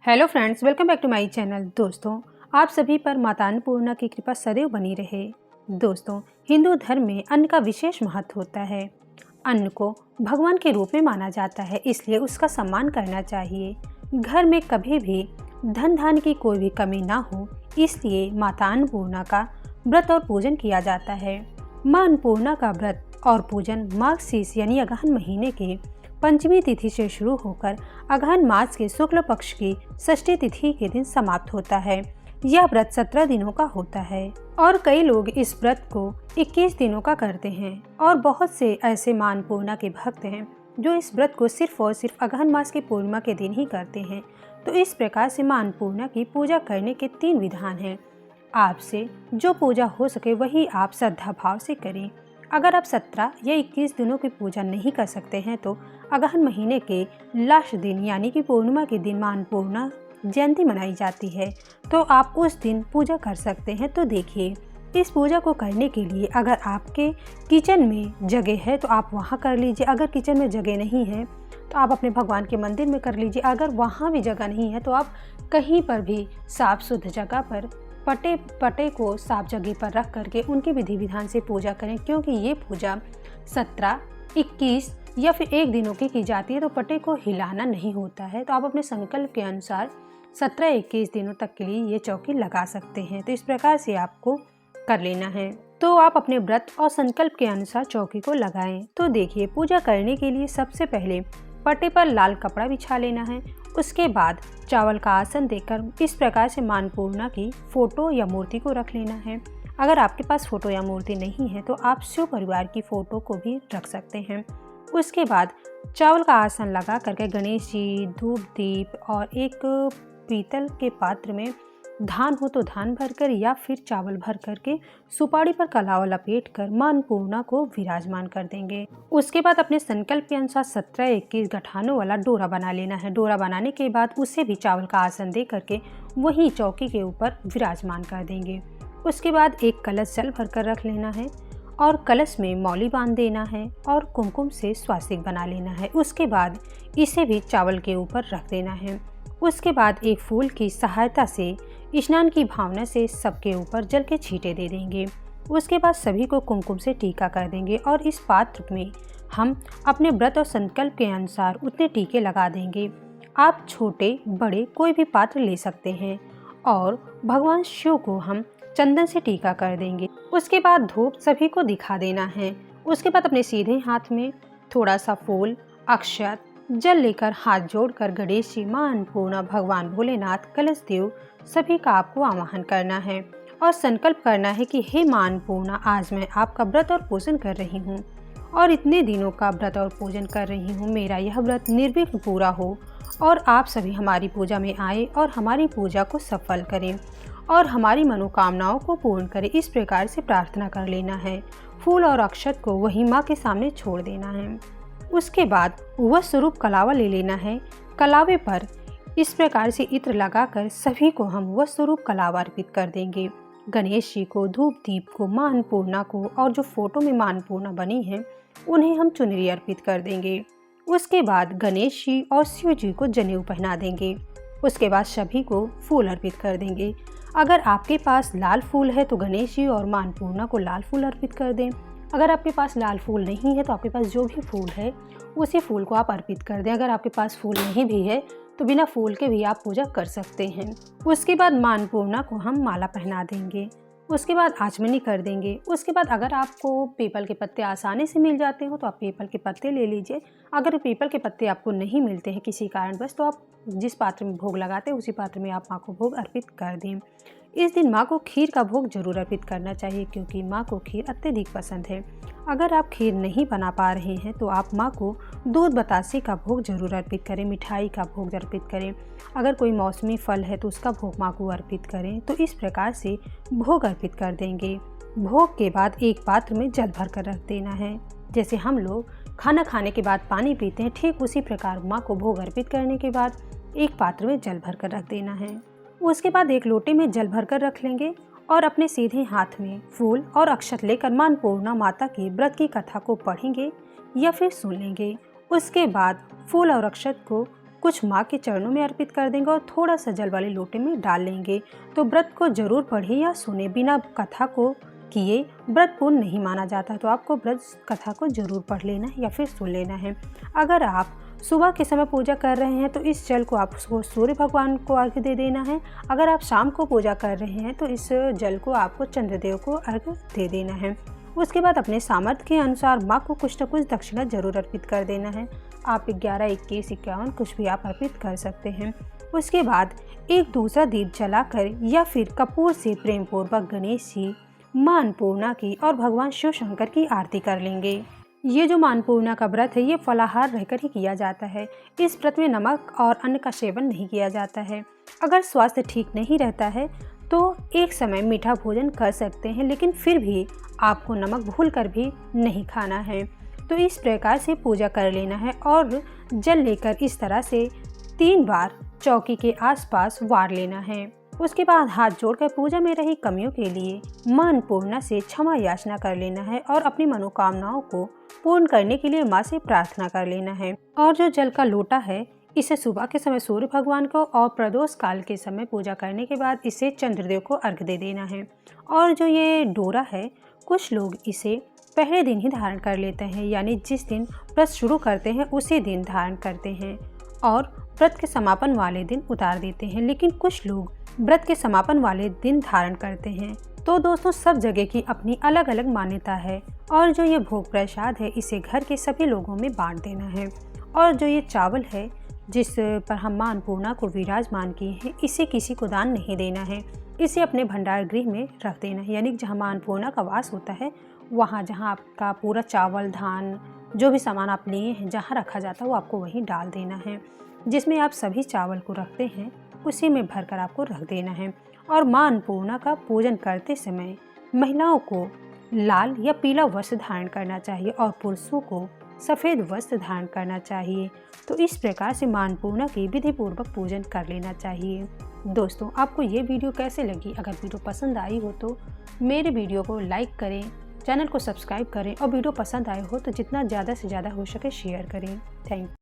Hello friends, welcome back to my channel. दोस्तों, आप सभी पर माता अन्नपूर्णा की कृपा सदैव बनी रहे। दोस्तों, हिंदू धर्म में अन्न का विशेष महत्व होता है। अन्न को भगवान के रूप में माना जाता है, इसलिए उसका सम्मान करना चाहिए। घर में कभी भी धन धान्य की कोई भी कमी ना हो, इसलिए माता अन्नपूर्णा का व्रत और पूजन किया जाता है। माँ अन्नपूर्णा का व्रत और पूजन माघ शीश यानी अगहन महीने के पंचमी तिथि से शुरू होकर अगहन मास के शुक्ल पक्ष की षष्ठी तिथि के दिन समाप्त होता है। यह व्रत 17 दिनों का होता है और कई लोग इस व्रत को 21 दिनों का करते हैं और बहुत से ऐसे माँ अन्नपूर्णा के भक्त हैं जो इस व्रत को सिर्फ और सिर्फ अगहन मास की पूर्णिमा के दिन ही करते हैं। तो इस प्रकार से माँ अन्नपूर्णा की पूजा करने के 3 विधान हैं। आपसे जो पूजा हो सके वही आप श्रद्धा भाव से करें। अगर आप 17 या 21 दिनों की पूजा नहीं कर सकते हैं तो अगहन महीने के लास्ट दिन यानी कि पूर्णिमा के दिन माँ अन्नपूर्णा जयंती मनाई जाती है, तो आप उस दिन पूजा कर सकते हैं। तो देखिए, इस पूजा को करने के लिए अगर आपके किचन में जगह है तो आप वहाँ कर लीजिए। अगर किचन में जगह नहीं है तो आप अपने भगवान के मंदिर में कर लीजिए। अगर वहाँ भी जगह नहीं है तो आप कहीं पर भी साफ शुद्ध जगह पर पटे को साफ जगह पर रख करके उनके विधि विधान से पूजा करें, क्योंकि ये पूजा 17, 21 या फिर 1 दिनों की जाती है, तो पटे को हिलाना नहीं होता है। तो आप अपने संकल्प के अनुसार 17-21 दिनों तक के लिए ये चौकी लगा सकते हैं। तो इस प्रकार से आपको कर लेना है। तो आप अपने व्रत और संकल्प के अनुसार चौकी को लगाएं। तो देखिए, पूजा करने के लिए सबसे पहले पटे पर लाल कपड़ा बिछा लेना है। उसके बाद चावल का आसन देकर इस प्रकार से माँ अन्नपूर्णा की फोटो या मूर्ति को रख लेना है। अगर आपके पास फोटो या मूर्ति नहीं है तो आप शिव परिवार की फोटो को भी रख सकते हैं। उसके बाद चावल का आसन लगा करके गणेश जी, धूप दीप और एक पीतल के पात्र में धान हो तो धान भरकर या फिर चावल भर करके सुपारी पर कलावा लपेट कर माँ अन्नपूर्णा को विराजमान कर देंगे। उसके बाद अपने संकल्प के अनुसार 17-21 गठानों वाला डोरा बना लेना है। डोरा बनाने के बाद उसे भी चावल का आसन दे करके वही चौकी के ऊपर विराजमान कर देंगे। उसके बाद एक कलश जल भर कर रख लेना है और कलश में मौली बांध देना है और कुमकुम से स्वास्तिक बना लेना है। उसके बाद इसे भी चावल के ऊपर रख देना है। उसके बाद एक फूल की सहायता से स्नान की भावना से सबके ऊपर जल के छींटे दे देंगे। उसके बाद सभी को कुमकुम से टीका कर देंगे और इस पात्र में हम अपने व्रत और संकल्प के अनुसार उतने टीके लगा देंगे। आप छोटे बड़े कोई भी पात्र ले सकते हैं और भगवान शिव को हम चंदन से टीका कर देंगे। उसके बाद धूप सभी को दिखा देना है। उसके बाद अपने सीधे हाथ में थोड़ा सा फूल, अक्षत, जल लेकर हाथ जोड़कर गणेश जी, माँ अन्नपूर्णा, भगवान भोलेनाथ, कलश देव सभी का आपको आवाहन करना है और संकल्प करना है कि हे माँ अन्नपूर्णा, आज मैं आपका व्रत और पूजन कर रही हूँ और इतने दिनों का व्रत और पूजन कर रही हूँ। मेरा यह व्रत निर्विघ्न पूरा हो और आप सभी हमारी पूजा में आए और हमारी पूजा को सफल करें और हमारी मनोकामनाओं को पूर्ण करें। इस प्रकार से प्रार्थना कर लेना है। फूल और अक्षत को वही माँ के सामने छोड़ देना है। उसके बाद वह स्वरूप कलावा ले लेना है। कलावे पर इस प्रकार से इत्र लगाकर सभी को हम वह स्वरूप कलावा अर्पित कर देंगे। गणेश जी को, धूप दीप को, माँ अन्नपूर्णा को और जो फोटो में माँ अन्नपूर्णा बनी है उन्हें हम चुनरी अर्पित कर देंगे। उसके बाद गणेश जी और शिव जी को जनेऊ पहना देंगे। उसके बाद सभी को फूल अर्पित कर देंगे। अगर आपके पास लाल फूल है तो गणेश जी और माँ अन्नपूर्णा को लाल फूल अर्पित कर दें। अगर आपके पास लाल फूल नहीं है तो आपके पास जो भी फूल है उसी फूल को आप अर्पित कर दें। अगर आपके पास फूल नहीं भी है तो बिना फूल के भी आप पूजा कर सकते हैं। उसके बाद माँ अन्नपूर्णा को हम माला पहना देंगे। उसके बाद आचमनी कर देंगे। उसके बाद अगर आपको पीपल के पत्ते आसानी से मिल जाते हो तो आप पीपल के पत्ते ले लीजिए। अगर पीपल के पत्ते आपको नहीं मिलते हैं किसी कारणवश तो आप जिस पात्र में भोग लगाते हैं उसी पात्र में आप माँ को भोग अर्पित कर दें। इस दिन माँ को खीर का भोग जरूर अर्पित करना चाहिए, क्योंकि माँ को खीर अत्यधिक पसंद है। अगर आप खीर नहीं बना पा रहे हैं तो आप माँ को दूध बतासे का भोग जरूर अर्पित करें, मिठाई का भोग अर्पित करें। अगर कोई मौसमी फल है तो उसका भोग माँ को अर्पित करें। तो इस प्रकार से भोग अर्पित कर देंगे। भोग के बाद एक पात्र में जल भर कर रख देना है। जैसे हम लोग खाना खाने के बाद पानी पीते हैं, ठीक उसी प्रकार माँ को भोग अर्पित करने के बाद एक पात्र में जल भर कर रख देना है। उसके बाद एक लोटे में जल भर कर रख लेंगे और अपने सीधे हाथ में फूल और अक्षत लेकर माँ अन्नपूर्णा माता की व्रत की कथा को पढ़ेंगे या फिर सुन लेंगे। उसके बाद फूल और अक्षत को कुछ माँ के चरणों में अर्पित कर देंगे और थोड़ा सा जल वाले लोटे में डाल लेंगे। तो व्रत को जरूर पढ़िए या सुने, बिना कथा को किए व्रत पूर्ण नहीं माना जाता। तो आपको व्रत कथा को जरूर पढ़ लेना है या फिर सुन लेना है। अगर आप सुबह के समय पूजा कर रहे हैं तो इस जल को आपको सूर्य भगवान को अर्घ्य दे देना है। अगर आप शाम को पूजा कर रहे हैं तो इस जल को आपको चंद्रदेव को अर्घ्य दे देना है। उसके बाद अपने सामर्थ्य के अनुसार माँ को कुछ न कुछ दक्षिणा जरूर अर्पित कर देना है। आप 11, 21, 51 कुछ भी आप अर्पित कर सकते हैं। उसके बाद एक दूसरा दीप जलाकर या फिर कपूर से प्रेम पूर्वक गणेश जी, माँ अन्नपूर्णा की और भगवान शिव शंकर की आरती कर लेंगे। ये जो माँ अन्नपूर्णा का व्रत है ये फलाहार रहकर ही किया जाता है। इस व्रत में नमक और अन्न का सेवन नहीं किया जाता है। अगर स्वास्थ्य ठीक नहीं रहता है तो एक समय मीठा भोजन कर सकते हैं, लेकिन फिर भी आपको नमक भूलकर भी नहीं खाना है। तो इस प्रकार से पूजा कर लेना है और जल लेकर इस तरह से 3 बार चौकी के आसपास वार लेना है। उसके बाद हाथ जोड़कर पूजा में रही कमियों के लिए माँ अन्नपूर्णा से क्षमा याचना कर लेना है और अपनी मनोकामनाओं को पूर्ण करने के लिए माँ से प्रार्थना कर लेना है। और जो जल का लोटा है इसे सुबह के समय सूर्य भगवान को और प्रदोष काल के समय पूजा करने के बाद इसे चंद्रदेव को अर्घ्य दे देना है। और जो ये डोरा है कुछ लोग इसे पहले दिन ही धारण कर लेते हैं, यानी जिस दिन व्रत शुरू करते हैं उसी दिन धारण करते हैं और व्रत के समापन वाले दिन उतार देते हैं, लेकिन कुछ लोग व्रत के समापन वाले दिन धारण करते हैं। तो दोस्तों सब जगह की अपनी अलग अलग मान्यता है। और जो ये भोग प्रसाद है इसे घर के सभी लोगों में बांट देना है। और जो ये चावल है जिस पर हम माँ अन्नपूर्णा को विराजमान किए हैं इसे किसी को दान नहीं देना है। इसे अपने भंडार गृह में रख देना है, यानी जहाँ माँ अन्नपूर्णा का वास होता है वहाँ जहाँ आपका पूरा चावल, धान, जो भी सामान आप लिए हैं जहाँ रखा जाता है वो आपको वहीं डाल देना है। जिसमें आप सभी चावल को रखते हैं उसी में भरकर आपको रख देना है। और माँ अन्नपूर्णा का पूजन करते समय महिलाओं को लाल या पीला वस्त्र धारण करना चाहिए और पुरुषों को सफ़ेद वस्त्र धारण करना चाहिए। तो इस प्रकार से माँ अन्नपूर्णा की विधि पूर्वक पूजन कर लेना चाहिए। दोस्तों आपको ये वीडियो कैसे लगी? अगर वीडियो पसंद आई हो तो मेरे वीडियो को लाइक करें, चैनल को सब्सक्राइब करें और वीडियो पसंद आए हो तो जितना ज़्यादा से ज़्यादा हो सके शेयर करें। Thank you.